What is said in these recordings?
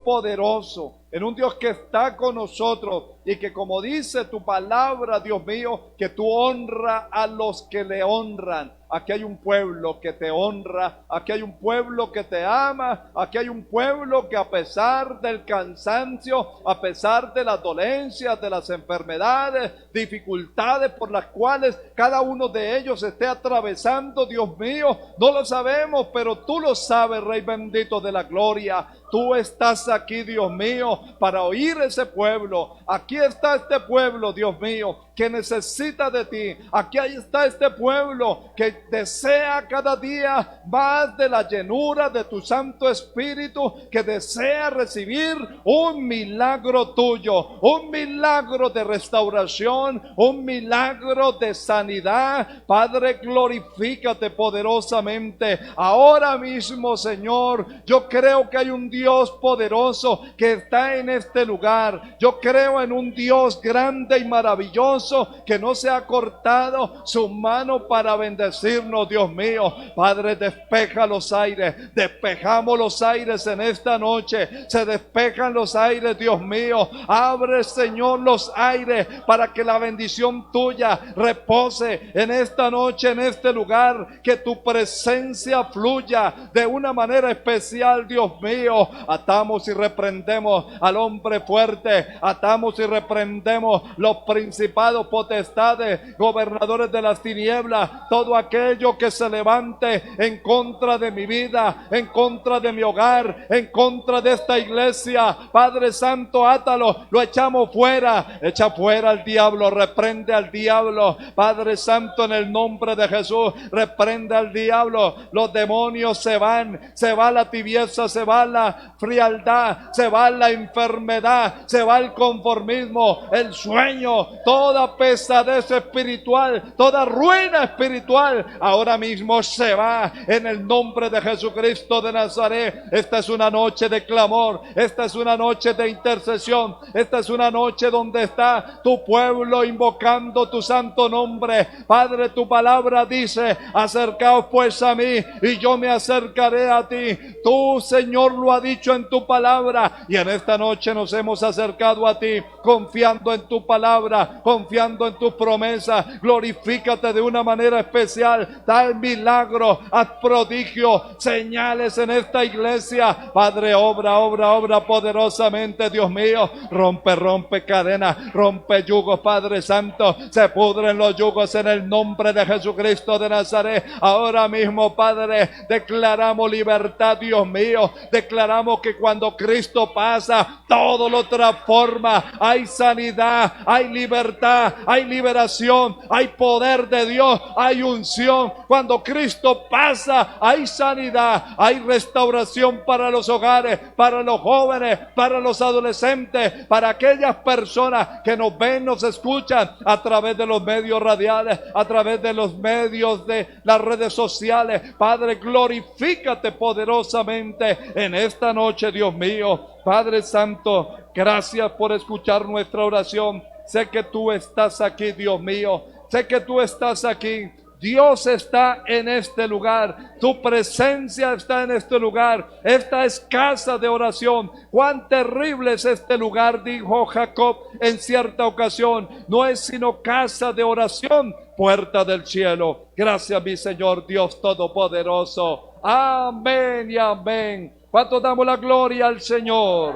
poderoso, en un Dios que está con nosotros y que, como dice tu palabra, Dios mío, que tú honras a los que le honran. Aquí hay un pueblo que te honra, aquí hay un pueblo que te ama, aquí hay un pueblo que, a pesar del cansancio, a pesar de las dolencias, de las enfermedades, dificultades por las cuales cada uno de ellos esté atravesando, Dios mío, no lo sabemos, pero tú lo sabes, Rey bendito de la gloria. Tú estás aquí, Dios mío, para oír ese pueblo. Aquí está este pueblo, Dios mío, que necesita de ti. Aquí está este pueblo que desea cada día más de la llenura de tu Santo Espíritu, que desea recibir un milagro tuyo, un milagro de restauración, un milagro de sanidad. Padre, glorifícate poderosamente ahora mismo, Señor. Yo creo que hay un Dios poderoso que está en este lugar. Yo creo en un Dios grande y maravilloso que no se ha cortado su mano para bendecirnos, Dios mío. Padre, despeja los aires, despejamos los aires en esta noche. Se despejan los aires, Dios mío. Abre, Señor, los aires para que la bendición tuya repose en esta noche, en este lugar. Que tu presencia fluya de una manera especial, Dios mío. Atamos y reprendemos al hombre fuerte, atamos y reprendemos los principados, potestades, gobernadores de las tinieblas, todo aquello que se levante en contra de mi vida, en contra de mi hogar, en contra de esta iglesia. Padre Santo, átalo, lo echamos fuera, echa fuera al diablo, reprende al diablo. Padre Santo, en el nombre de Jesús, reprende al diablo. Los demonios se van, se va la tibieza, se va la frialdad, se va la enfermedad, se va el conformismo, el sueño, toda pesadez espiritual, toda ruina espiritual, ahora mismo se va en el nombre de Jesucristo de Nazaret. Esta es una noche de clamor, esta es una noche de intercesión, esta es una noche donde está tu pueblo invocando tu santo nombre. Padre, tu palabra dice: acercaos pues a mí y yo me acercaré a ti. Tú, Señor, lo has dicho en tu palabra, y en esta noche nos hemos acercado a ti confiando en tu palabra, confiando en tu promesa. Glorifícate de una manera especial, da el milagro, haz prodigio, señales en esta iglesia. Padre, obra poderosamente, Dios mío. Rompe cadenas, rompe yugos, Padre Santo. Se pudren los yugos en el nombre de Jesucristo de Nazaret. Ahora mismo, Padre, declaramos libertad, Dios mío. Declaramos que cuando Cristo pasa, todo lo transforma. Hay sanidad, hay libertad, hay liberación, hay poder de Dios, hay unción. Cuando Cristo pasa, hay sanidad, hay restauración para los hogares, para los jóvenes, para los adolescentes, para aquellas personas que nos ven, nos escuchan a través de los medios radiales, a través de los medios de las redes sociales. Padre, glorifícate poderosamente en esta noche, Dios mío. Padre Santo, gracias por escuchar nuestra oración. Sé que tú estás aquí, Dios mío. Sé que tú estás aquí. Dios está en este lugar. Tu presencia está en este lugar. Esta es casa de oración. Cuán terrible es este lugar, dijo Jacob en cierta ocasión. No es sino casa de oración, puerta del cielo. Gracias, mi Señor Dios Todopoderoso. Amén y amén. ¿Cuánto damos la gloria al Señor?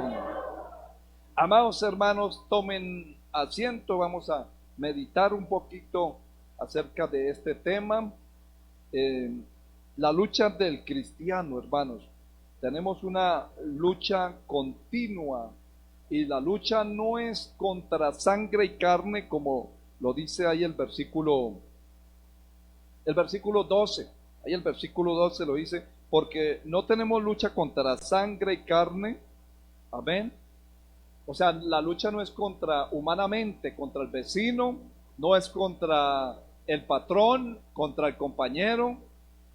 Amados hermanos, tomen asiento. Vamos a meditar un poquito acerca de este tema. La lucha del cristiano, hermanos. Tenemos una lucha continua, y la lucha no es contra sangre y carne, como lo dice ahí el versículo 12. Ahí el versículo 12 lo dice: porque no tenemos lucha contra sangre y carne. Amén. O sea, la lucha no es contra humanamente, contra el vecino, no es contra el patrón, contra el compañero,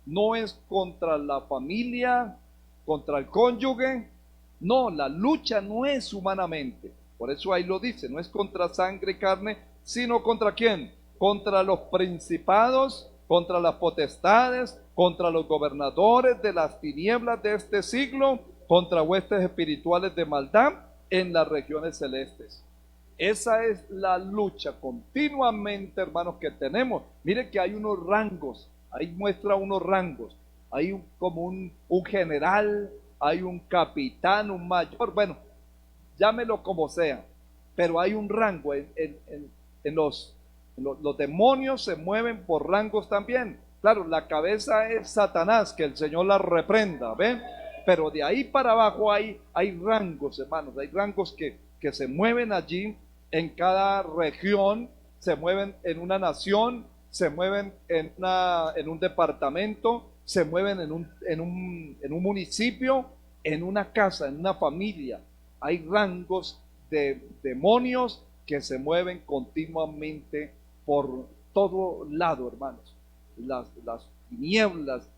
no es contra la familia, contra el cónyuge. No, la lucha no es humanamente. Por eso ahí lo dice, no es contra sangre y carne, sino contra ¿quién? Contra los principados, contra las potestades, contra los gobernadores de las tinieblas de este siglo, contra huestes espirituales de maldad en las regiones celestes. Esa es la lucha continuamente, hermanos, que tenemos. Mire que hay unos rangos, ahí muestra unos rangos. Hay como un general, hay un capitán, un mayor, bueno, llámelo como sea, pero hay un rango. Los demonios se mueven por rangos también. Claro, la cabeza es Satanás, que el Señor la reprenda, ¿ven? Pero de ahí para abajo hay rangos, hermanos, hay rangos que se mueven allí en cada región, se mueven en una nación, se mueven en un departamento, se mueven en un municipio, en una casa, en una familia. Hay rangos de demonios que se mueven continuamente por todo lado, hermanos. Las tinieblas,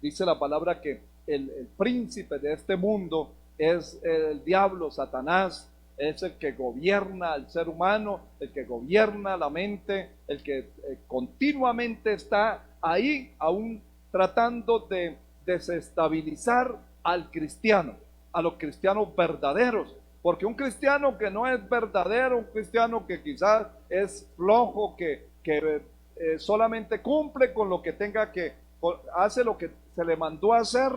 dice la palabra que el príncipe de este mundo es el diablo, Satanás, es el que gobierna al ser humano, el que gobierna la mente, el que continuamente está ahí aún tratando de desestabilizar al cristiano, a los cristianos verdaderos. Porque un cristiano que no es verdadero, un cristiano que quizás es flojo, que solamente cumple con lo que tenga que, hace lo que se le mandó a hacer,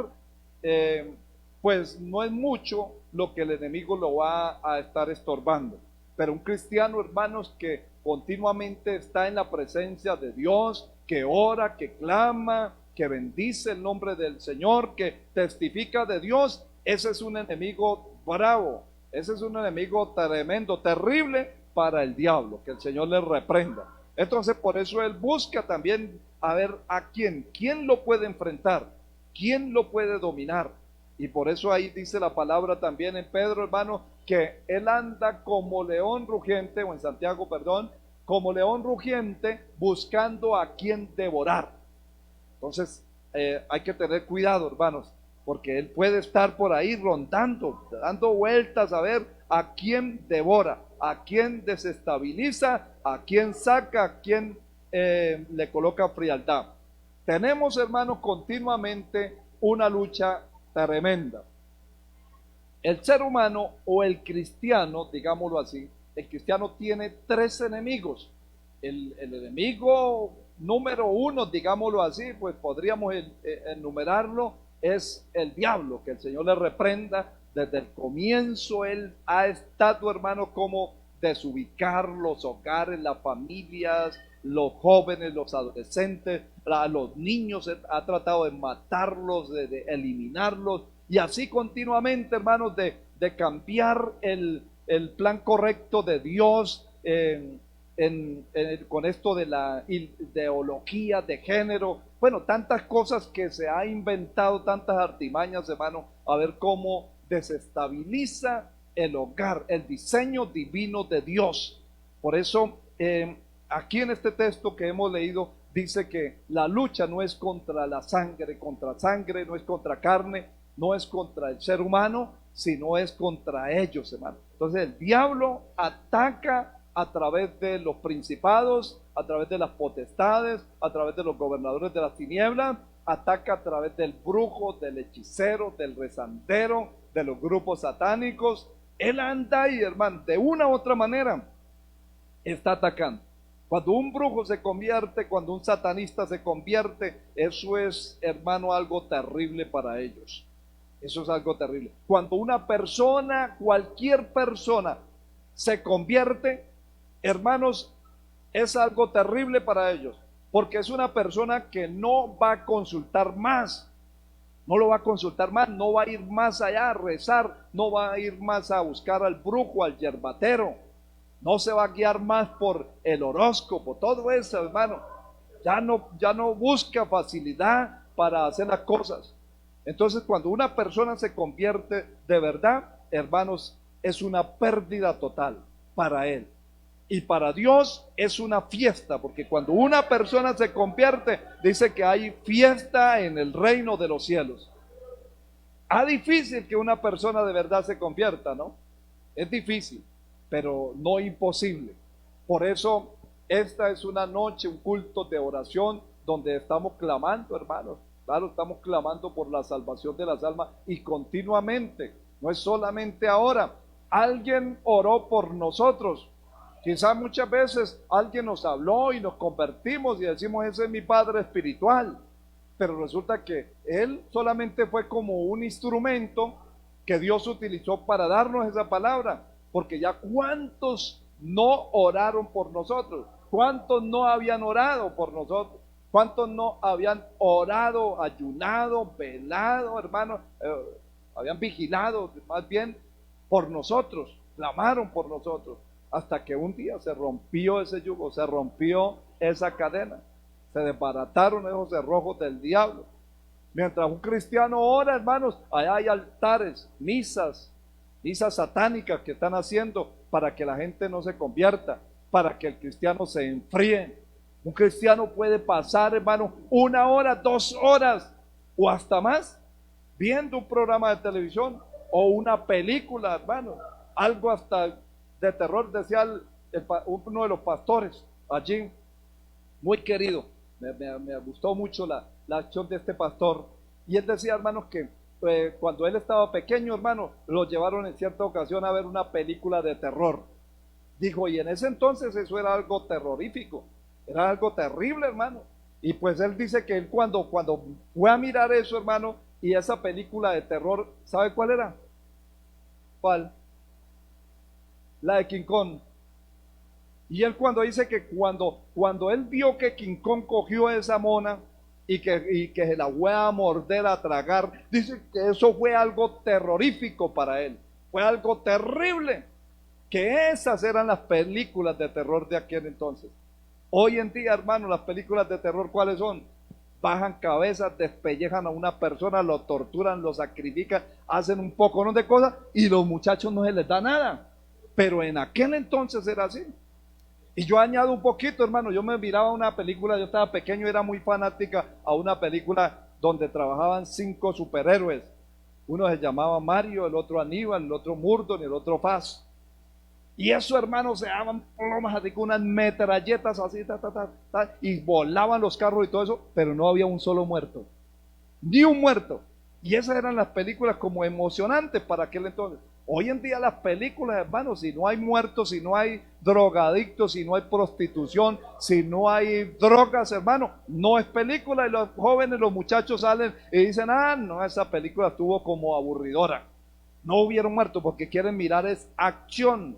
pues no es mucho lo que el enemigo lo va a estar estorbando. Pero un cristiano, hermanos, que continuamente está en la presencia de Dios, que ora, que clama, que bendice el nombre del Señor, que testifica de Dios, ese es un enemigo bravo, ese es un enemigo tremendo, terrible para el diablo, que el Señor le reprenda. Entonces por eso él busca también a ver a quién lo puede enfrentar, quién lo puede dominar. Y por eso ahí dice la palabra también en Pedro, hermano, que él anda como león rugiente, o en Santiago, perdón, como león rugiente buscando a quien devorar. Entonces hay que tener cuidado, hermanos, porque él puede estar por ahí rondando, dando vueltas a ver a quién devora, a quién desestabiliza, a quién saca, a quién le coloca frialdad. Tenemos, hermanos, continuamente una lucha tremenda. El ser humano o el cristiano, digámoslo así, el cristiano tiene tres enemigos. El enemigo número uno, digámoslo así, pues podríamos enumerarlo, es el diablo, que el Señor le reprenda. Desde el comienzo él ha estado, hermano, como desubicar los hogares, las familias, los jóvenes, los adolescentes, a los niños, ha tratado de matarlos, de eliminarlos, y así continuamente, hermanos, de cambiar el plan correcto de Dios con esto de la ideología de género. Bueno, tantas cosas que se ha inventado, tantas artimañas, hermano, a ver cómo desestabiliza el hogar, el diseño divino de Dios. Por eso, aquí en este texto que hemos leído, dice que la lucha no es contra la sangre, no es contra carne, no es contra el ser humano, sino es contra ellos, hermano. Entonces el diablo ataca a través de los principados, a través de las potestades, a través de los gobernadores de las tinieblas, ataca a través del brujo, del hechicero, del rezandero, de los grupos satánicos. Él anda ahí, hermano, de una u otra manera está atacando. Cuando un brujo se convierte, cuando un satanista se convierte, eso es, hermano, algo terrible para ellos. Eso es algo terrible. Cuando una persona, cualquier persona, se convierte, hermanos, es algo terrible para ellos, porque es una persona que no va a consultar más, no lo va a consultar más, no va a ir más allá a rezar, no va a ir más a buscar al brujo, al yerbatero, no se va a guiar más por el horóscopo, todo eso, hermano, ya no busca facilidad para hacer las cosas. Entonces, cuando una persona se convierte de verdad, hermanos, es una pérdida total para él. Y para Dios es una fiesta, porque cuando una persona se convierte, dice que hay fiesta en el reino de los cielos. Difícil que una persona de verdad se convierta, ¿no? Es difícil, pero no imposible. Por eso esta es una noche, un culto de oración donde estamos clamando, hermanos. Claro, estamos clamando por la salvación de las almas y continuamente, no es solamente ahora. Alguien oró por nosotros. Quizás muchas veces alguien nos habló y nos convertimos y decimos, ese es mi padre espiritual. Pero resulta que él solamente fue como un instrumento que Dios utilizó para darnos esa palabra. Porque ya cuántos no oraron por nosotros, cuántos no habían orado por nosotros, cuántos no habían orado, ayunado, velado, hermano, habían vigilado más bien por nosotros, clamaron por nosotros, hasta que un día se rompió ese yugo, se rompió esa cadena, se desbarataron esos cerrojos del diablo. Mientras un cristiano ora, hermanos, allá hay altares, misas satánicas que están haciendo para que la gente no se convierta, para que el cristiano se enfríe. Un cristiano puede pasar, hermano, 1 hora, 2 horas o hasta más viendo un programa de televisión o una película, hermano, algo hasta de terror. Decía uno de los pastores allí, muy querido, me gustó mucho la acción de este pastor, y él decía, hermanos, que cuando él estaba pequeño, hermano, lo llevaron en cierta ocasión a ver una película de terror. Dijo, y en ese entonces eso era algo terrorífico, era algo terrible, hermano. Y pues él dice que él cuando fue a mirar eso, hermano, y esa película de terror, ¿sabe cuál era? ¿Cuál? La de King Kong. Y él cuando dice que cuando él vio que King Kong cogió esa mona y que se la fue a morder, a tragar, dice que eso fue algo terrorífico para él, fue algo terrible, que esas eran las películas de terror de aquel entonces. Hoy en día, hermano, las películas de terror, ¿cuáles son? Bajan cabezas, despellejan a una persona, lo torturan, lo sacrifican, hacen un poco de cosas y los muchachos no se les da nada. Pero en aquel entonces era así. Y yo añado un poquito, hermano, yo me miraba una película, yo estaba pequeño, era muy fanática a una película donde trabajaban 5 superhéroes. Uno se llamaba Mario, el otro Aníbal, el otro Murdoch y el otro Faz. Y esos hermanos se daban plomas así con unas metralletas así, y volaban los carros y todo eso, pero no había un solo muerto, ni un muerto. Y esas eran las películas como emocionantes para aquel entonces. Hoy en día las películas, hermanos, si no hay muertos, si no hay drogadictos, si no hay prostitución, si no hay drogas, hermano, no es película. Y los jóvenes, los muchachos salen y dicen, no, esa película estuvo como aburridora. No hubieron muertos porque quieren mirar es acción.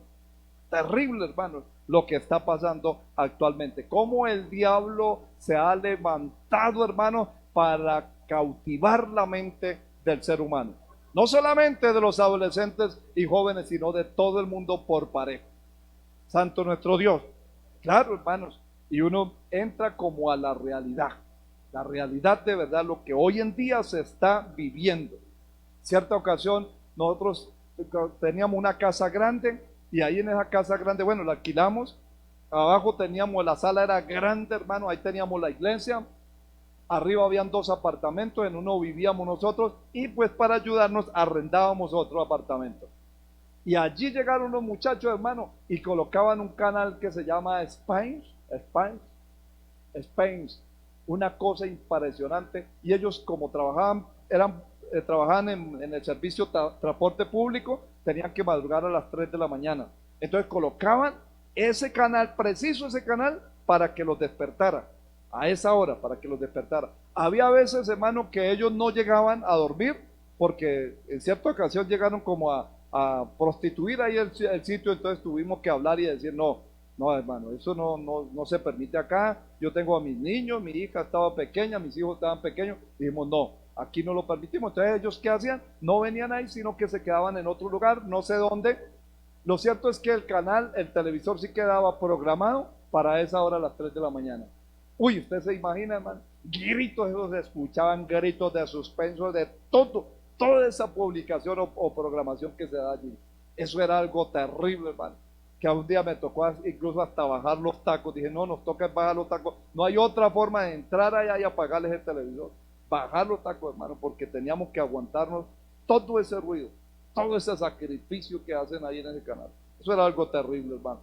Terrible, hermano, lo que está pasando actualmente. Cómo el diablo se ha levantado, hermano, para cautivar la mente del ser humano. No solamente de los adolescentes y jóvenes, sino de todo el mundo por pareja. Santo nuestro Dios. Claro, hermanos. Y uno entra como a la realidad de verdad, lo que hoy en día se está viviendo. Cierta ocasión, nosotros teníamos una casa grande y ahí en esa casa grande, bueno, la alquilamos. Abajo teníamos, la sala era grande, hermano, ahí teníamos la iglesia. Arriba habían 2 apartamentos, en uno vivíamos nosotros y pues para ayudarnos arrendábamos otro apartamento. Y allí llegaron los muchachos, hermano, y colocaban un canal que se llama Spain, una cosa impresionante. Y ellos como trabajaban en el servicio transporte público, tenían que madrugar a las 3 de la mañana. Entonces colocaban ese canal, preciso ese canal, para que los despertara. A esa hora, para que los despertara. Había veces, hermano, que ellos no llegaban a dormir, porque en cierta ocasión llegaron como a prostituir ahí el sitio, entonces tuvimos que hablar y decir, no, hermano, eso no se permite acá. Yo tengo a mis niños, mi hija estaba pequeña, mis hijos estaban pequeños, y dijimos, no, aquí no lo permitimos. Entonces ellos, ¿qué hacían? No venían ahí, sino que se quedaban en otro lugar, no sé dónde. Lo cierto es que el canal, el televisor sí quedaba programado para esa hora a las 3 de la mañana. Uy, usted se imagina, hermano, gritos, esos se escuchaban, gritos de suspenso, de toda esa publicación o programación que se da allí. Eso era algo terrible, hermano, que a un día me tocó incluso hasta bajar los tacos. Dije, no, nos toca bajar los tacos, no hay otra forma de entrar allá y apagarles el televisor, bajar los tacos, hermano, porque teníamos que aguantarnos todo ese ruido, todo ese sacrificio que hacen ahí en ese canal. Eso era algo terrible, hermano.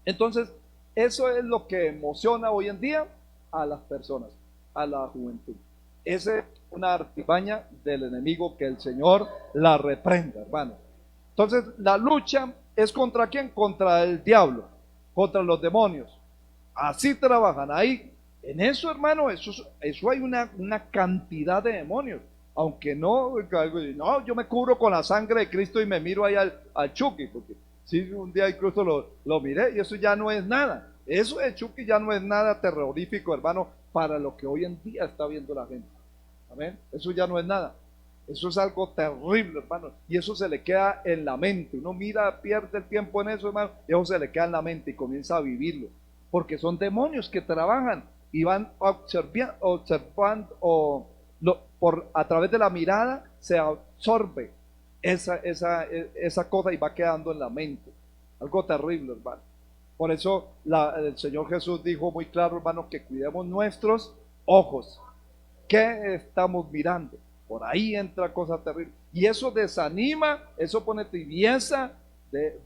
Entonces, eso es lo que emociona hoy en día a las personas, a la juventud. Esa es una artimaña del enemigo, que el Señor la reprenda, hermano. Entonces, la lucha es ¿contra quién? Contra el diablo, contra los demonios. Así trabajan. Ahí, en eso, hermano, eso hay una cantidad de demonios. Aunque no, yo me cubro con la sangre de Cristo y me miro ahí al Chucky, porque sí, un día incluso lo miré y eso ya no es nada. Eso de Chucky ya no es nada terrorífico, hermano, para lo que hoy en día está viendo la gente. Amén. Eso ya no es nada. Eso es algo terrible, hermano. Y eso se le queda en la mente. Uno mira, pierde el tiempo en eso, hermano, y eso se le queda en la mente y comienza a vivirlo. Porque son demonios que trabajan y van observando a través de la mirada se absorbe esa cosa y va quedando en la mente. Algo terrible, hermano. Por eso el Señor Jesús dijo muy claro, hermano, que cuidemos nuestros ojos. ¿Qué estamos mirando? Por ahí entra cosa terrible. Y eso desanima, eso pone tibieza,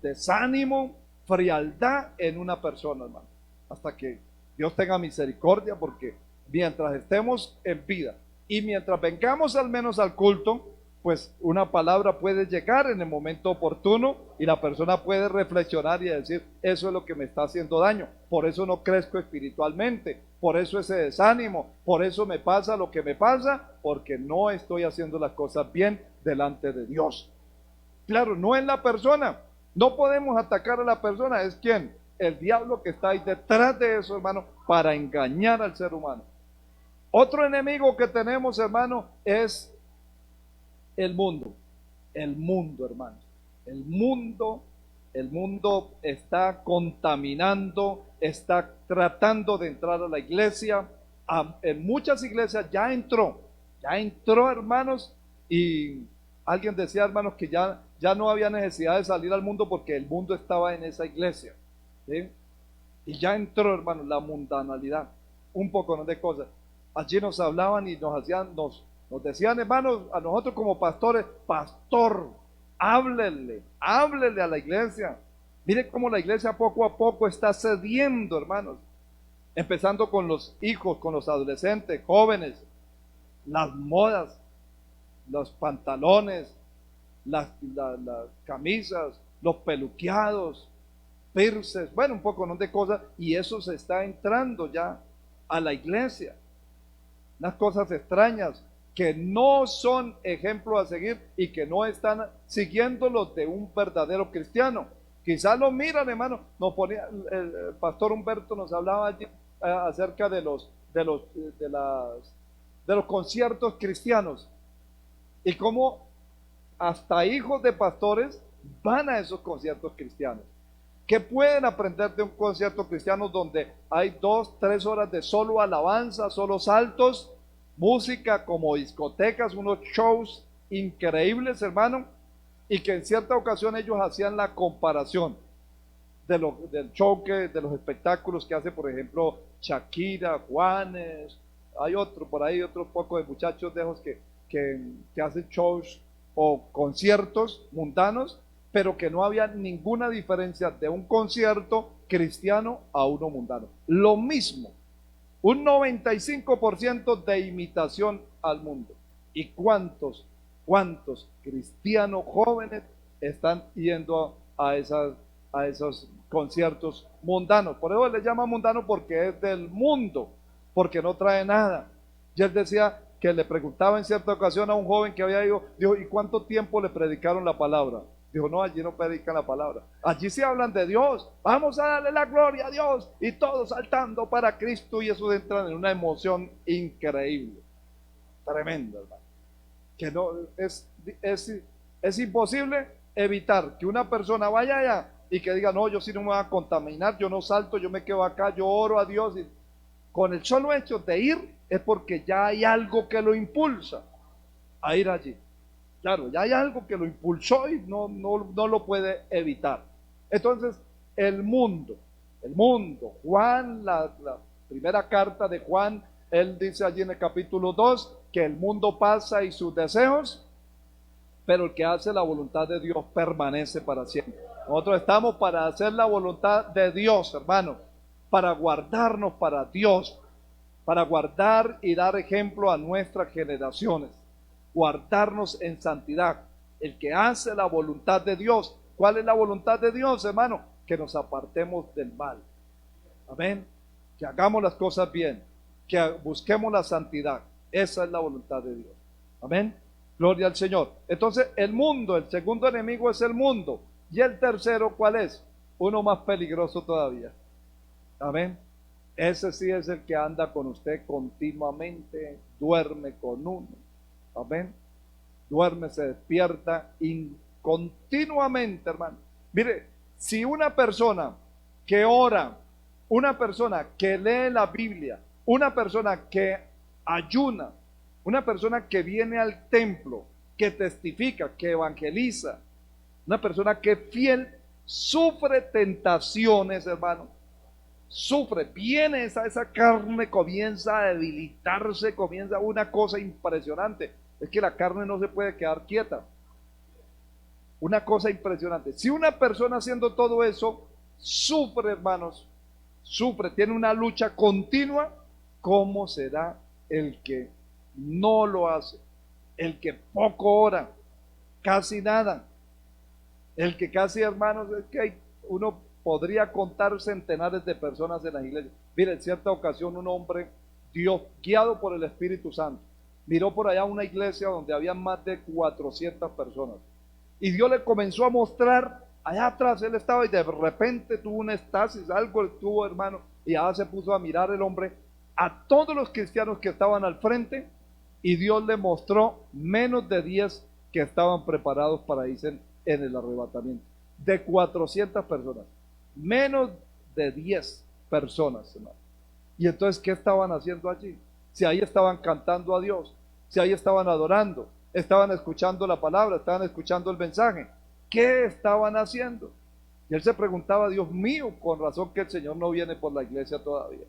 desánimo, frialdad en una persona, hermano. Hasta que Dios tenga misericordia, porque mientras estemos en vida y mientras vengamos al menos al culto, pues una palabra puede llegar en el momento oportuno y la persona puede reflexionar y decir, eso es lo que me está haciendo daño, por eso no crezco espiritualmente, por eso ese desánimo, por eso me pasa lo que me pasa, porque no estoy haciendo las cosas bien delante de Dios. Claro, no es la persona, no podemos atacar a la persona, es quien, el diablo que está ahí detrás de eso, hermano, para engañar al ser humano. Otro enemigo que tenemos, hermano, es el mundo, hermanos. El mundo está contaminando, está tratando de entrar a la iglesia. En muchas iglesias ya entró, hermanos, y alguien decía, hermanos, que ya no había necesidad de salir al mundo porque el mundo estaba en esa iglesia. ¿Sí? Y ya entró, hermanos, la mundanalidad, un poco de cosas. Allí nos hablaban y nos decían, hermanos, a nosotros como pastores, pastor, háblele a la iglesia. Mire cómo la iglesia poco a poco está cediendo, hermanos. Empezando con los hijos, con los adolescentes, jóvenes, las modas, los pantalones, las camisas, los peluqueados, pierces, bueno, un poco de cosas, y eso se está entrando ya a la iglesia. Unas cosas extrañas que no son ejemplo a seguir y que no están siguiendo los de un verdadero cristiano. Quizás lo miran, hermano. El pastor Humberto nos hablaba allí acerca de los conciertos cristianos y cómo hasta hijos de pastores van a esos conciertos cristianos. ¿Qué pueden aprender de un concierto cristiano donde hay 2-3 horas de solo alabanza, solo saltos, música como discotecas, unos shows increíbles, hermano? Y que en cierta ocasión ellos hacían la comparación del show, de los espectáculos que hace, por ejemplo, Shakira, Juanes, hay por ahí otro poco de muchachos de esos que hacen shows o conciertos mundanos, pero que no había ninguna diferencia de un concierto cristiano a uno mundano. Lo mismo, un 95% de imitación al mundo. ¿Y cuántos cristianos jóvenes están yendo a esos conciertos mundanos? Por eso le llama mundano, porque es del mundo, porque no trae nada. Y él decía que le preguntaba en cierta ocasión a un joven que había ido, dijo, ¿y cuánto tiempo le predicaron la palabra? Dijo, no, allí no predican la palabra. Allí sí hablan de Dios. Vamos a darle la gloria a Dios. Y todos saltando para Cristo. Y eso entran en una emoción increíble. Tremenda, hermano. Que no, es imposible evitar que una persona vaya allá y que diga, no, yo sí no me voy a contaminar, yo no salto, yo me quedo acá, yo oro a Dios. Y con el solo hecho de ir es porque ya hay algo que lo impulsa a ir allí. Claro, ya hay algo que lo impulsó y no lo puede evitar. Entonces, el mundo, Juan, la primera carta de Juan, él dice allí en el capítulo 2, que el mundo pasa y sus deseos, pero el que hace la voluntad de Dios permanece para siempre. Nosotros estamos para hacer la voluntad de Dios, hermano, para guardarnos para Dios, para guardar y dar ejemplo a nuestras generaciones. Guardarnos en santidad. El que hace la voluntad de Dios. ¿Cuál es la voluntad de Dios, hermano? Que nos apartemos del mal. Amén. Que hagamos las cosas bien. Que busquemos la santidad. Esa es la voluntad de Dios. Amén. Gloria al Señor. Entonces, el mundo, el segundo enemigo es el mundo. Y el tercero, ¿cuál es? Uno más peligroso todavía. Amén. Ese sí es el que anda con usted continuamente, duerme con uno. Amén. Duerme, se despierta continuamente, hermano. Mire, si una persona que ora, una persona que lee la Biblia, una persona que ayuna, una persona que viene al templo, que testifica, que evangeliza, una persona que es fiel, sufre tentaciones, hermano. Sufre, viene esa carne, comienza a debilitarse, comienza una cosa impresionante. Es que la carne no se puede quedar quieta. Una cosa impresionante. Si una persona haciendo todo eso, sufre, hermanos, sufre, tiene una lucha continua, ¿cómo será el que no lo hace? El que poco ora, casi nada. El que casi, hermanos, es que uno podría contar centenares de personas en las iglesias. Mire, en cierta ocasión un hombre, Dios, guiado por el Espíritu Santo, miró por allá una iglesia donde había más de 400 personas. Y Dios le comenzó a mostrar, allá atrás él estaba y de repente tuvo un estasis, algo tuvo, hermano, y allá se puso a mirar el hombre a todos los cristianos que estaban al frente, y Dios le mostró menos de 10 que estaban preparados para irse en el arrebatamiento. De 400 personas, menos de 10 personas, hermano. Y entonces, ¿qué estaban haciendo allí? Si ahí estaban cantando a Dios, si ahí estaban adorando, estaban escuchando la palabra, estaban escuchando el mensaje, ¿qué estaban haciendo? Y él se preguntaba, Dios mío, con razón que el Señor no viene por la iglesia todavía.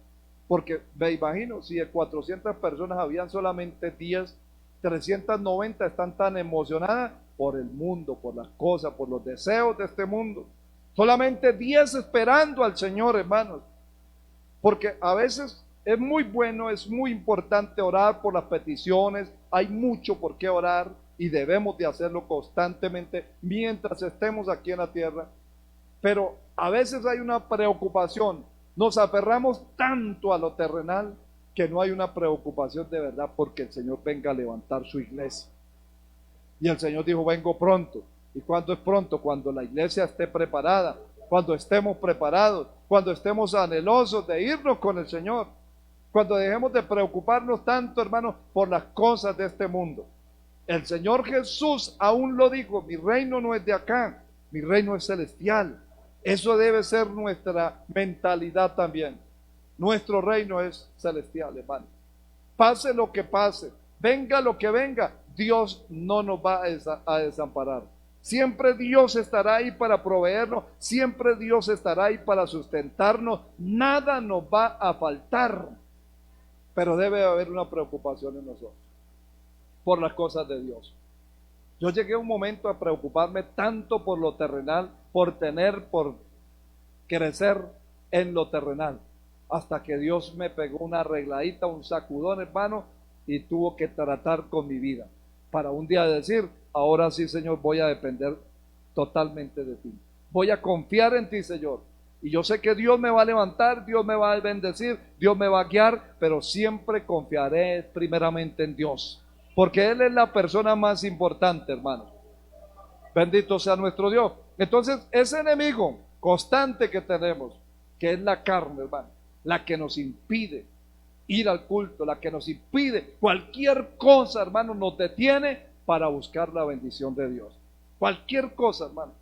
Porque me imagino, si de 400 personas habían solamente 10, 390 están tan emocionadas por el mundo, por las cosas, por los deseos de este mundo. Solamente 10 esperando al Señor, hermanos. Porque a veces es muy bueno, es muy importante orar por las peticiones. Hay mucho por qué orar y debemos de hacerlo constantemente mientras estemos aquí en la tierra. Pero a veces hay una preocupación. Nos aferramos tanto a lo terrenal que no hay una preocupación de verdad porque el Señor venga a levantar su iglesia. Y el Señor dijo, vengo pronto. ¿Y cuándo es pronto? Cuando la iglesia esté preparada, cuando estemos preparados, cuando estemos anhelosos de irnos con el Señor, cuando dejemos de preocuparnos tanto, hermanos, por las cosas de este mundo. El Señor Jesús aún lo dijo, mi reino no es de acá, mi reino es celestial. Eso debe ser nuestra mentalidad también. Nuestro reino es celestial, hermano. Pase lo que pase, venga lo que venga, Dios no nos va a desamparar. Siempre Dios estará ahí para proveernos, siempre Dios estará ahí para sustentarnos, nada nos va a faltar. Pero debe haber una preocupación en nosotros por las cosas de Dios. Yo llegué a un momento a preocuparme tanto por lo terrenal, por crecer en lo terrenal, hasta que Dios me pegó una arregladita, un sacudón, hermano, y tuvo que tratar con mi vida, para un día decir, ahora sí, Señor, voy a depender totalmente de ti. Voy a confiar en ti, Señor. Y yo sé que Dios me va a levantar, Dios me va a bendecir, Dios me va a guiar, pero siempre confiaré primeramente en Dios. Porque Él es la persona más importante, hermano. Bendito sea nuestro Dios. Entonces, ese enemigo constante que tenemos, que es la carne, hermano, la que nos impide ir al culto, la que nos impide cualquier cosa, hermano, nos detiene para buscar la bendición de Dios. Cualquier cosa, hermano.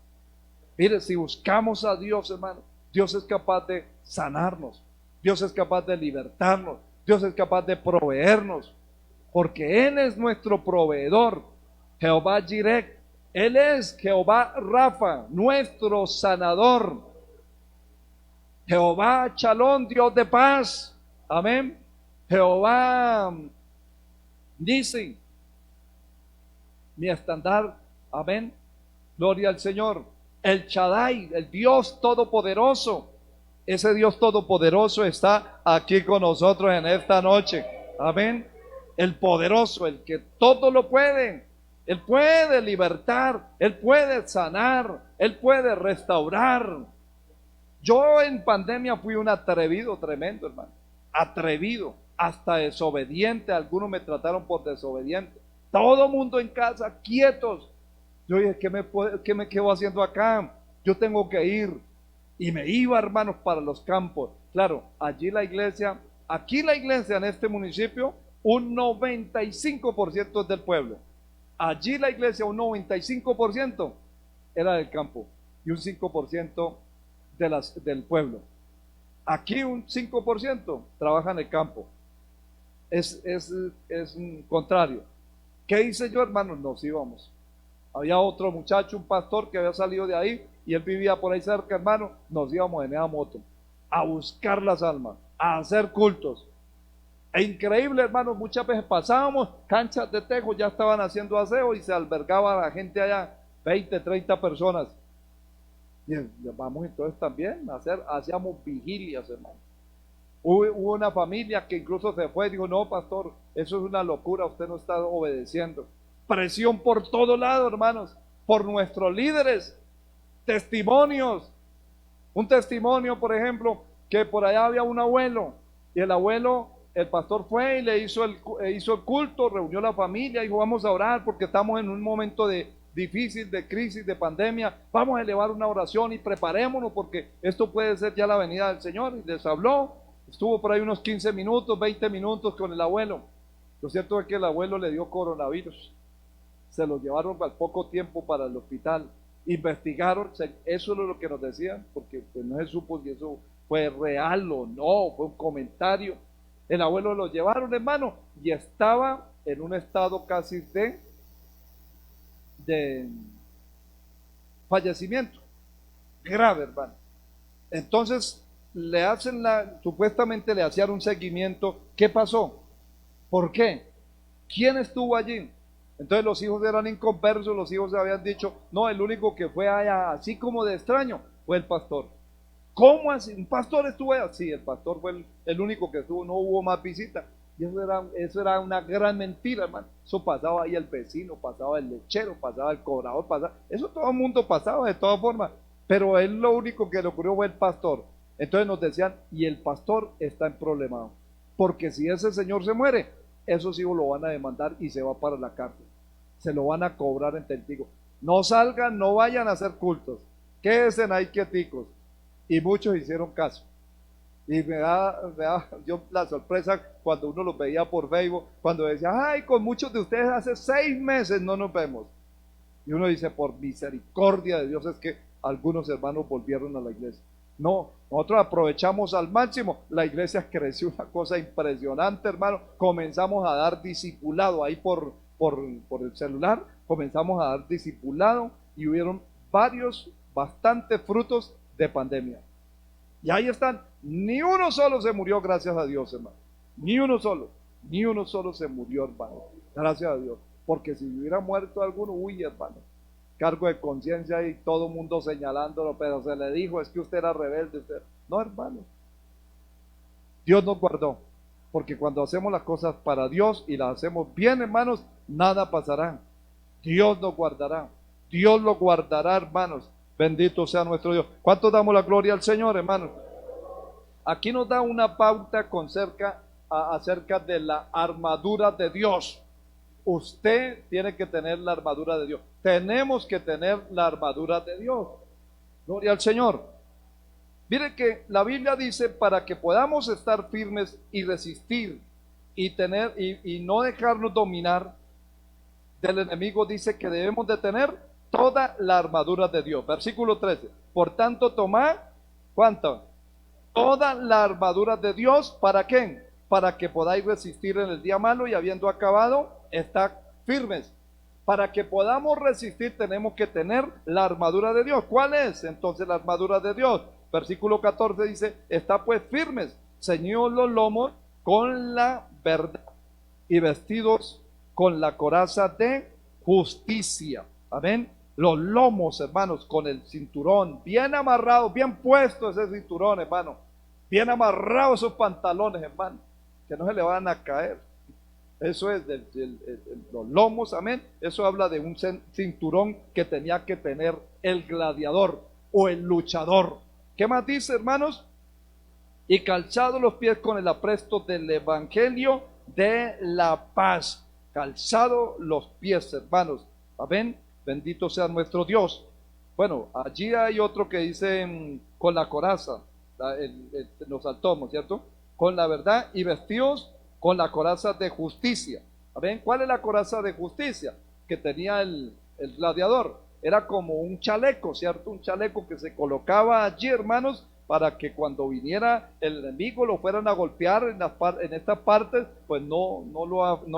Mire, si buscamos a Dios, hermano, Dios es capaz de sanarnos, Dios es capaz de libertarnos, Dios es capaz de proveernos, porque Él es nuestro proveedor, Jehová Jireh, Él es Jehová Rafa, nuestro sanador, Jehová Chalón, Dios de paz, amén, Jehová Nisi, mi estandar, amén, gloria al Señor. El Shaddai, el Dios Todopoderoso, Ese Dios todopoderoso está aquí con nosotros en esta noche. Amén. El poderoso, el que todo lo puede. Él puede libertar, Él puede sanar, Él puede restaurar. Yo en pandemia fui un atrevido tremendo, hermano. Atrevido, hasta desobediente. Algunos me trataron por desobediente. Todo mundo en casa, quietos. Yo dije, ¿qué me quedo haciendo acá? Yo tengo que ir. Y me iba, hermanos, para los campos. Claro, allí la iglesia, aquí la iglesia en este municipio, un 95% es del pueblo. Allí la iglesia, un 95% era del campo y un 5% del pueblo. Aquí un 5% trabaja en el campo. Es un contrario. ¿Qué hice yo, hermanos? Nos íbamos. Había otro muchacho, un pastor que había salido de ahí y él vivía por ahí cerca, hermano. Nos íbamos en esa moto a buscar las almas, a hacer cultos. E increíble, hermano, muchas veces pasábamos, canchas de tejo ya estaban haciendo aseo y se albergaba la gente allá, 20, 30 personas. Y vamos entonces también hacíamos vigilias, hermano. Hubo una familia que incluso se fue y dijo, no, pastor, eso es una locura, usted no está obedeciendo. Presión por todo lado, hermanos, por nuestros líderes, testimonios. Un testimonio, por ejemplo, que por allá había un abuelo, y el pastor fue y le hizo el culto, reunió a la familia, dijo, vamos a orar porque estamos en un momento difícil, de crisis, de pandemia, vamos a elevar una oración y preparémonos porque esto puede ser ya la venida del Señor. Y les habló, estuvo por ahí unos 15 minutos, 20 minutos con el abuelo. Lo cierto es que el abuelo le dio coronavirus. Se lo llevaron al poco tiempo para el hospital. Investigaron, eso es lo que nos decían, porque pues no se supo si eso fue real o no, fue un comentario. El abuelo lo llevaron, hermano, y estaba en un estado casi de fallecimiento grave, hermano. Entonces supuestamente le hacían un seguimiento. ¿Qué pasó? ¿Por qué? ¿Quién estuvo allí? Entonces los hijos eran inconversos, los hijos habían dicho, no, el único que fue allá así como de extraño fue el pastor. ¿Cómo así? ¿Un pastor estuvo allá? Sí, el pastor fue el único que estuvo, no hubo más visita. Y eso era una gran mentira, hermano. Eso pasaba ahí el vecino, pasaba el lechero, pasaba el cobrador, eso todo el mundo pasaba de todas formas. Pero él lo único que le ocurrió fue el pastor. Entonces nos decían, y el pastor está en problemado. Porque si ese señor se muere, esos hijos lo van a demandar y se va para la cárcel. Se lo van a cobrar en testigo. No salgan, no vayan a hacer cultos. Quédense ahí quieticos. Y muchos hicieron caso. Y me da yo la sorpresa cuando uno los veía por Facebook, cuando decía, ay, con muchos de ustedes hace 6 meses no nos vemos. Y uno dice, por misericordia de Dios es que algunos hermanos volvieron a la iglesia. No, nosotros aprovechamos al máximo. La iglesia creció una cosa impresionante, hermano. Comenzamos a dar discipulado ahí por el celular. Comenzamos a dar discipulado y hubieron bastantes frutos de pandemia. Y ahí están. Ni uno solo se murió, gracias a Dios, hermano. Ni uno solo se murió, hermano. Gracias a Dios. Porque si hubiera muerto alguno, uy, hermano. Cargo de conciencia y todo el mundo señalándolo, pero se le dijo, es que usted era rebelde. No, hermano. Dios nos guardó. Porque cuando hacemos las cosas para Dios y las hacemos bien, hermanos, nada pasará. Dios nos guardará. Dios lo guardará, hermanos. Bendito sea nuestro Dios. ¿Cuánto damos la gloria al Señor, hermanos? Aquí nos da una pauta acerca de la armadura de Dios. Usted tiene que tener la armadura de Dios. Tenemos que tener la armadura de Dios. Gloria al Señor. Mire que la Biblia dice, para que podamos estar firmes y resistir y no dejarnos dominar del enemigo, dice que debemos de tener toda la armadura de Dios. Versículo 13. Por tanto, tomad, ¿cuánto? Toda la armadura de Dios, ¿para qué? Para que podáis resistir en el día malo y habiendo acabado, estar firmes. Para que podamos resistir tenemos que tener la armadura de Dios. ¿Cuál es entonces la armadura de Dios? Versículo 14 dice, está pues firmes, ceñidos los lomos con la verdad y vestidos con la coraza de justicia. Amén. los lomos, hermanos, con el cinturón, bien amarrado, bien puesto ese cinturón, hermano, bien amarrado esos pantalones, hermano, que no se le van a caer. Eso es los lomos, amén. Eso habla de un cinturón que tenía que tener el gladiador o el luchador. ¿Qué más dice, hermanos? Y calzados los pies con el apresto del evangelio de la paz. Calzado los pies, hermanos. Amén. Bendito sea nuestro Dios. Bueno, allí hay otro que dice con la coraza, nos saltamos, ¿cierto? Con la verdad y vestidos con la coraza de justicia. ¿Ven? ¿Cuál es la coraza de justicia que tenía el gladiador? Era como un chaleco, ¿cierto? Un chaleco que se colocaba allí, hermanos, para que cuando viniera el enemigo lo fueran a golpear en estas partes, pues no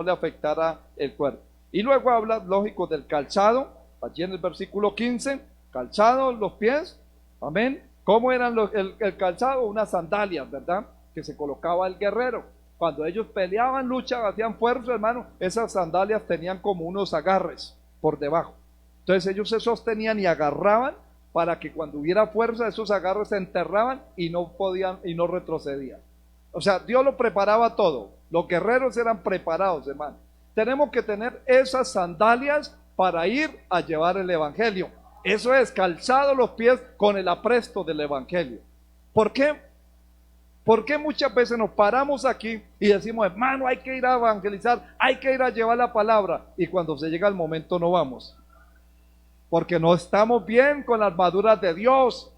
le afectara el cuerpo. Y luego habla, lógico, del calzado, allí en el versículo 15, calzado los pies, amén. ¿Cómo eran el calzado? Unas sandalias, ¿verdad? Que se colocaba el guerrero. Cuando ellos peleaban, luchaban, hacían fuerza, hermano, esas sandalias tenían como unos agarres por debajo. Entonces ellos se sostenían y agarraban para que cuando hubiera fuerza, esos agarres se enterraban y no podían y no retrocedían. O sea, Dios lo preparaba todo. Los guerreros eran preparados, hermano. Tenemos que tener esas sandalias para ir a llevar el evangelio. Eso es, calzado los pies con el apresto del evangelio. ¿Por qué? Porque muchas veces nos paramos aquí y decimos, hermano, hay que ir a evangelizar, hay que ir a llevar la palabra, y cuando se llega el momento no vamos, porque no estamos bien con las armaduras de Dios.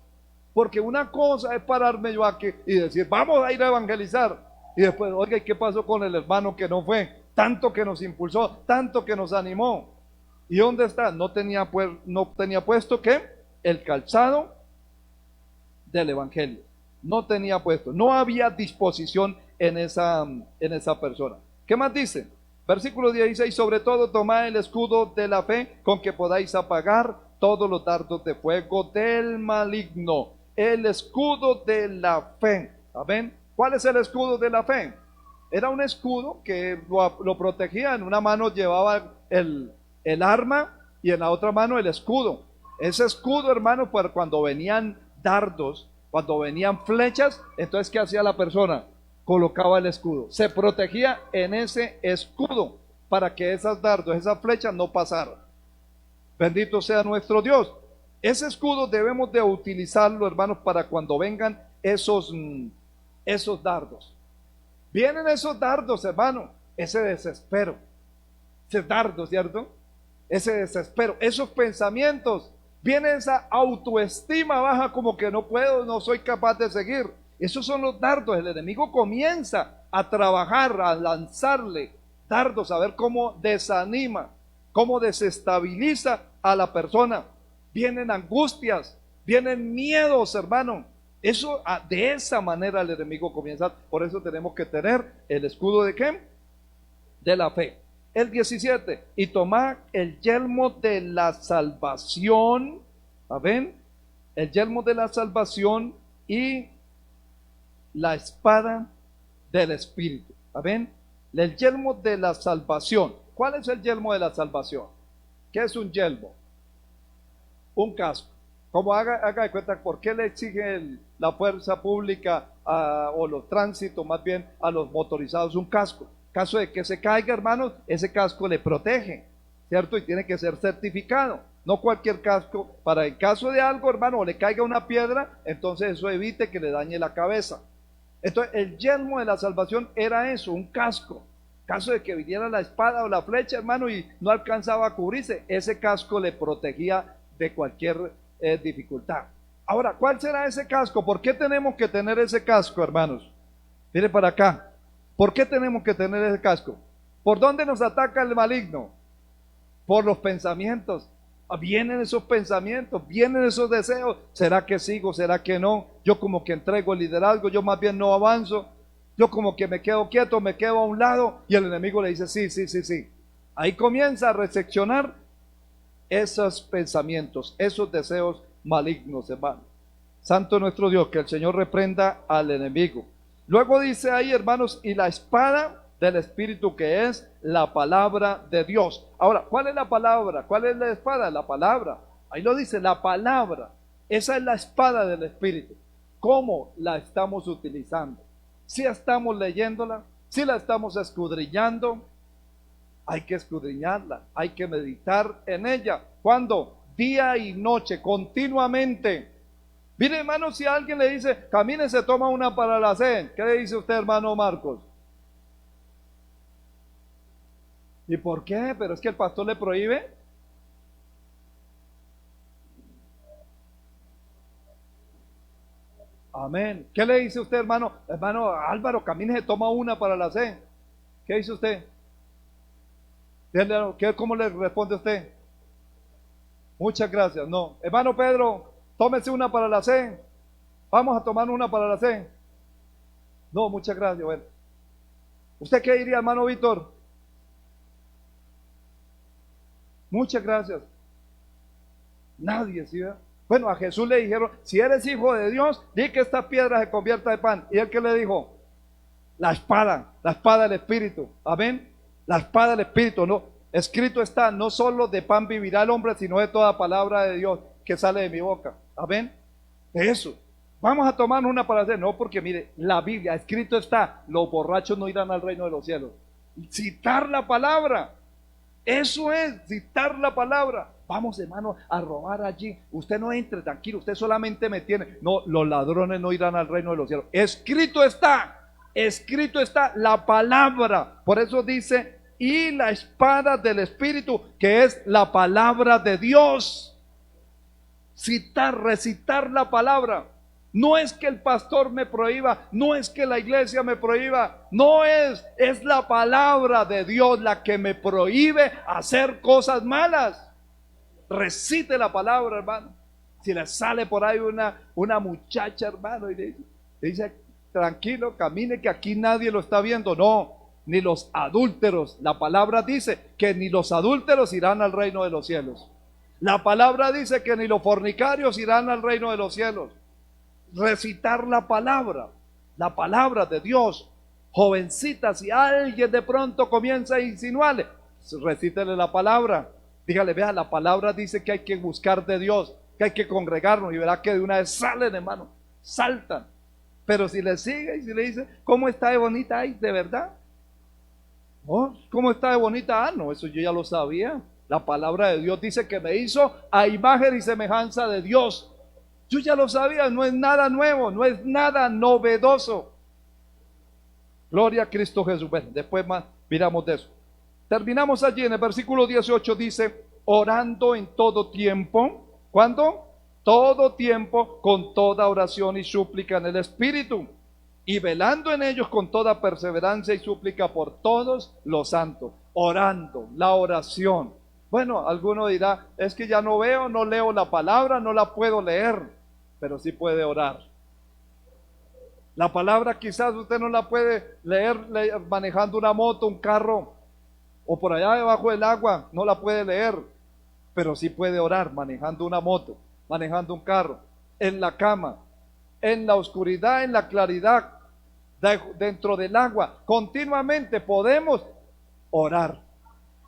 Porque una cosa es pararme yo aquí y decir, vamos a ir a evangelizar, y después, oiga, ¿y qué pasó con el hermano que no fue? Tanto que nos impulsó, tanto que nos animó. ¿Y dónde está? No tenía puesto ¿qué? El calzado del evangelio. No tenía puesto, no había disposición en esa persona. ¿Qué más dice? Versículo 16, sobre todo tomad el escudo de la fe con que podáis apagar todos los dardos de fuego del maligno. El escudo de la fe. ¿Amén? ¿Cuál es el escudo de la fe? Era un escudo que lo protegía. En una mano llevaba el arma y en la otra mano el escudo. Ese escudo, hermano, pues cuando venían dardos, cuando venían flechas, entonces ¿qué hacía la persona? Colocaba el escudo, se protegía en ese escudo para que esos dardos, esas flechas no pasaran. Bendito sea nuestro Dios. Ese escudo debemos de utilizarlo, hermanos, para cuando vengan esos dardos. Vienen esos dardos, hermano, ese desespero, ese dardo, ¿cierto? Ese desespero, esos pensamientos. Viene esa autoestima baja, como que no puedo, no soy capaz de seguir. Esos son los dardos. El enemigo comienza a trabajar, a lanzarle dardos, a ver cómo desanima, cómo desestabiliza a la persona. Vienen angustias, vienen miedos, hermano. Eso, de esa manera el enemigo comienza. Por eso tenemos que tener el escudo de ¿qué? De la fe. El 17, y tomad el yelmo de la salvación, ¿ven? El yelmo de la salvación y la espada del Espíritu, ¿ven? El yelmo de la salvación. ¿Cuál es el yelmo de la salvación? ¿Qué es un yelmo? Un casco. Como haga de cuenta, ¿por qué le exige la fuerza pública o los tránsitos, más bien a los motorizados, un casco? Caso de que se caiga, hermanos, ese casco le protege, ¿cierto? Y tiene que ser certificado. No cualquier casco, para en caso de algo, hermano, o le caiga una piedra, entonces eso evite que le dañe la cabeza. Entonces, el yelmo de la salvación era eso, un casco. Caso de que viniera la espada o la flecha, hermano, y no alcanzaba a cubrirse, ese casco le protegía de cualquier dificultad. Ahora, ¿cuál será ese casco? ¿Por qué tenemos que tener ese casco, hermanos? Mire para acá. ¿Por qué tenemos que tener ese casco? ¿Por dónde nos ataca el maligno? Por los pensamientos. Vienen esos pensamientos, vienen esos deseos. ¿Será que sigo? ¿Será que no? Yo como que entrego el liderazgo, yo más bien no avanzo. Yo como que me quedo quieto, me quedo a un lado, y el enemigo le dice sí. Ahí comienza a recepcionar esos pensamientos, esos deseos malignos, hermano. Santo nuestro Dios, que el Señor reprenda al enemigo. Luego dice ahí, hermanos, y la espada del Espíritu, que es la palabra de Dios. Ahora, ¿cuál es la palabra? ¿Cuál es la espada? La palabra. Ahí lo dice, la palabra. Esa es la espada del Espíritu. ¿Cómo la estamos utilizando? Si estamos leyéndola, si la estamos escudriñando, hay que escudriñarla, hay que meditar en ella. ¿Cuándo? Día y noche, continuamente. Mire, hermano, si alguien le dice, camine, se toma una para la sed, ¿qué le dice usted, hermano Marcos? ¿Y por qué? ¿Pero es que el pastor le prohíbe? Amén. ¿Qué le dice usted, hermano? Hermano Álvaro, camine, se toma una para la sed. ¿Qué dice usted? ¿Cómo le responde usted? Muchas gracias. No. Hermano Pedro, tómese una para la sed. Vamos a tomar una para la sed. No, muchas gracias. Bueno. ¿Usted qué diría, hermano Víctor? Muchas gracias. Nadie, ¿sí? ¿Verdad? Bueno, a Jesús le dijeron, si eres hijo de Dios, di que esta piedra se convierta en pan. ¿Y él qué le dijo? La espada del Espíritu. Amén. La espada del Espíritu, no. Escrito está, no solo de pan vivirá el hombre, sino de toda palabra de Dios que sale de mi boca. Amén. Eso. Vamos a tomar una para hacer. No, porque mire, la Biblia, escrito está, los borrachos no irán al reino de los cielos. Citar la palabra. Eso es, citar la palabra. Vamos, hermano, a robar allí. Usted no entre, tranquilo, usted solamente me tiene. No, los ladrones no irán al reino de los cielos. Escrito está la palabra. Por eso dice, y la espada del Espíritu, que es la palabra de Dios. Citar, recitar la palabra. No es que el pastor me prohíba, no es que la iglesia me prohíba, no es la palabra de Dios la que me prohíbe hacer cosas malas. Recite la palabra, hermano. Si le sale por ahí una muchacha, hermano, y le dice, tranquilo, camine, que aquí nadie lo está viendo. No, ni los adúlteros. La palabra dice que ni los adúlteros irán al reino de los cielos. La palabra dice que ni los fornicarios irán al reino de los cielos. Recitar la palabra de Dios. Jovencita, si alguien de pronto comienza a insinuarle, recítele la palabra. Dígale, vea, la palabra dice que hay que buscar de Dios, que hay que congregarnos, y verá que de una vez salen, hermano, saltan. Pero si le sigue y si le dice, ¿cómo está de bonita? Ay, ¿de verdad? Oh, ¿cómo está de bonita? Ah, no, eso yo ya lo sabía. La palabra de Dios dice que me hizo a imagen y semejanza de Dios. Yo ya lo sabía, no es nada nuevo, no es nada novedoso. Gloria a Cristo Jesús. Bueno, después más miramos de eso. Terminamos allí en el versículo 18, dice, orando en todo tiempo. ¿Cuándo? Todo tiempo, con toda oración y súplica en el Espíritu, y velando en ellos con toda perseverancia y súplica por todos los santos. Orando, la oración. Bueno, alguno dirá, es que ya no veo, no leo la palabra, no la puedo leer, pero sí puede orar. La palabra quizás usted no la puede leer manejando una moto, un carro, o por allá debajo del agua, no la puede leer, pero sí puede orar manejando una moto, manejando un carro, en la cama, en la oscuridad, en la claridad, dentro del agua. Continuamente podemos orar.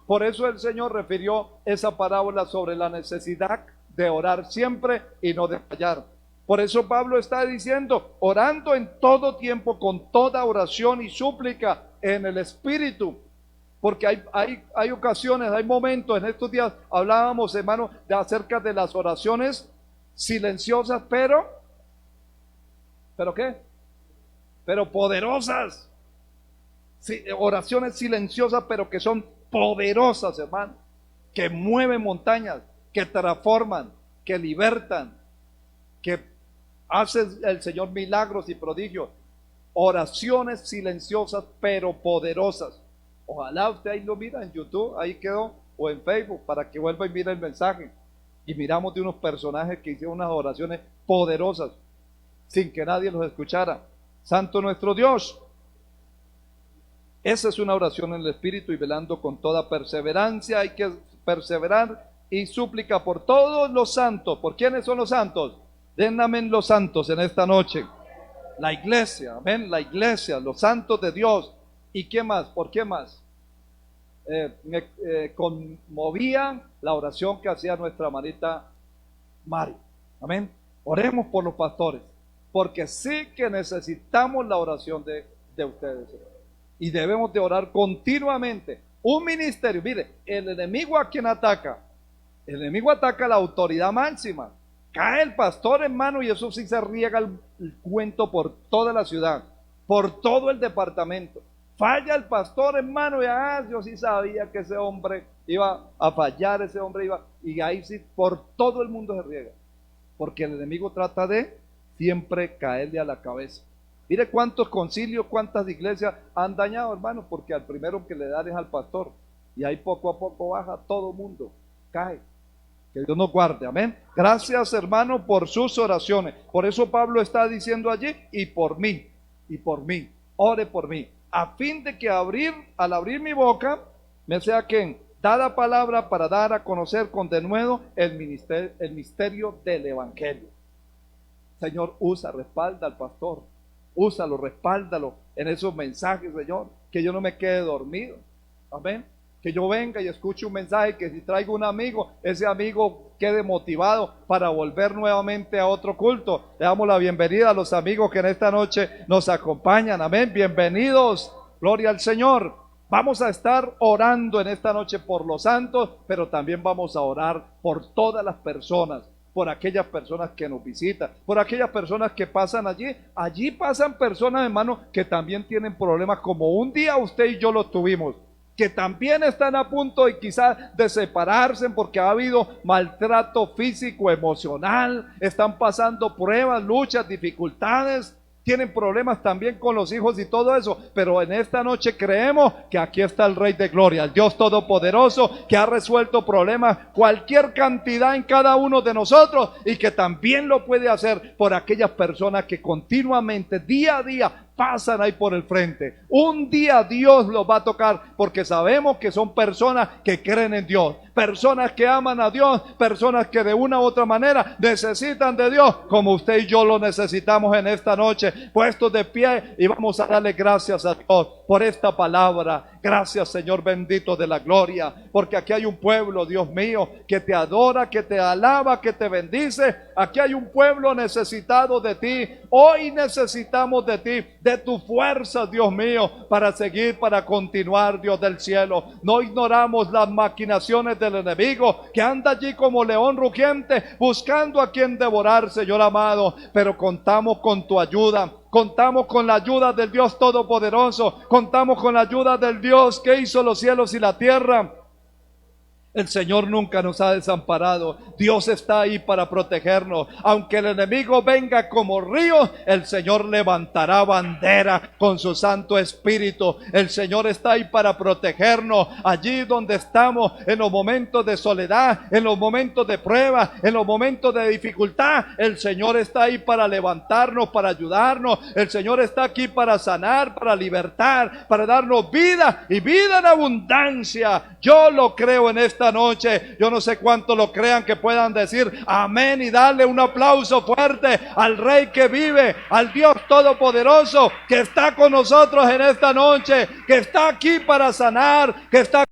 Por eso el Señor refirió esa parábola sobre la necesidad de orar siempre y no de fallar. Por eso Pablo está diciendo, orando en todo tiempo con toda oración y súplica en el Espíritu. Porque hay ocasiones, hay momentos, en estos días hablábamos, hermano, acerca de las oraciones silenciosas, ¿pero qué? Pero poderosas. Sí, oraciones silenciosas, pero que son poderosas, hermano, que mueven montañas, que transforman, que libertan, que hace el Señor milagros y prodigios. Oraciones silenciosas, pero poderosas. Ojalá usted ahí lo mira en YouTube, ahí quedó, o en Facebook, para que vuelva y mire el mensaje. Y miramos de unos personajes que hicieron unas oraciones poderosas, sin que nadie los escuchara. Santo nuestro Dios. Esa es una oración en el Espíritu, y velando con toda perseverancia. Hay que perseverar y súplica por todos los santos. ¿Por quiénes son los santos? Den amén los santos en esta noche. La iglesia, amén, la iglesia, los santos de Dios. ¿Y qué más? ¿Por qué más? Me conmovía la oración que hacía nuestra hermanita Mario. Amén. Oremos por los pastores, porque sí que necesitamos la oración de ustedes. Y debemos de orar continuamente. Un ministerio, mire, el enemigo a quien ataca. El enemigo ataca a la autoridad máxima. Cae el pastor, hermano, y eso sí se riega el cuento por toda la ciudad, por todo el departamento. Falla el pastor, hermano, y yo sí sabía que ese hombre iba a fallar, ese hombre iba, y ahí sí por todo el mundo se riega. Porque el enemigo trata de siempre caerle a la cabeza. Mire cuántos concilios, cuántas iglesias han dañado, hermano, porque al primero que le dan es al pastor. Y ahí poco a poco baja todo el mundo, cae. Que Dios nos guarde, amén. Gracias, hermano, por sus oraciones. Por eso Pablo está diciendo allí, y por mí, ore por mí, a fin de que al abrir mi boca, me sea que dada palabra para dar a conocer con denuedo el misterio del evangelio. Señor, respalda al pastor, úsalo, respáldalo en esos mensajes, Señor, que yo no me quede dormido, amén. Que yo venga y escuche un mensaje, que si traigo un amigo, ese amigo quede motivado para volver nuevamente a otro culto. Le damos la bienvenida a los amigos que en esta noche nos acompañan, amén, bienvenidos, gloria al Señor. Vamos a estar orando en esta noche por los santos, pero también vamos a orar por todas las personas, por aquellas personas que nos visitan, por aquellas personas que pasan allí. Allí pasan personas, hermano, que también tienen problemas como un día usted y yo los tuvimos, que también están a punto y quizás de separarse porque ha habido maltrato físico, emocional, están pasando pruebas, luchas, dificultades, tienen problemas también con los hijos y todo eso, pero en esta noche creemos que aquí está el Rey de Gloria, el Dios Todopoderoso, que ha resuelto problemas, cualquier cantidad en cada uno de nosotros, y que también lo puede hacer por aquellas personas que continuamente, día a día, pasan ahí por el frente. Un día Dios los va a tocar, porque sabemos que son personas que creen en Dios, personas que aman a Dios, personas que de una u otra manera necesitan de Dios, como usted y yo lo necesitamos en esta noche, puestos de pie, y vamos a darle gracias a Dios por esta palabra. Gracias, Señor bendito de la gloria, porque aquí hay un pueblo, Dios mío, que te adora, que te alaba, que te bendice. Aquí hay un pueblo necesitado de ti. Hoy necesitamos de ti, de tu fuerza, Dios mío, para seguir, para continuar, Dios del cielo. No ignoramos las maquinaciones del enemigo, que anda allí como león rugiente, buscando a quien devorar, Señor amado, pero contamos con tu ayuda. Contamos con la ayuda del Dios Todopoderoso. Contamos con la ayuda del Dios que hizo los cielos y la tierra. El Señor nunca nos ha desamparado. Dios está ahí para protegernos. Aunque el enemigo venga como río, el Señor levantará bandera con su Santo Espíritu. El Señor está ahí para protegernos. Allí donde estamos, en los momentos de soledad, en los momentos de prueba, en los momentos de dificultad, el Señor está ahí para levantarnos, para ayudarnos. El Señor está aquí para sanar, para libertar, para darnos vida y vida en abundancia. Yo lo creo en esta noche. Yo no sé cuánto lo crean, que puedan decir amén y darle un aplauso fuerte al Rey que vive, al Dios Todopoderoso que está con nosotros en esta noche, que está aquí para sanar, que está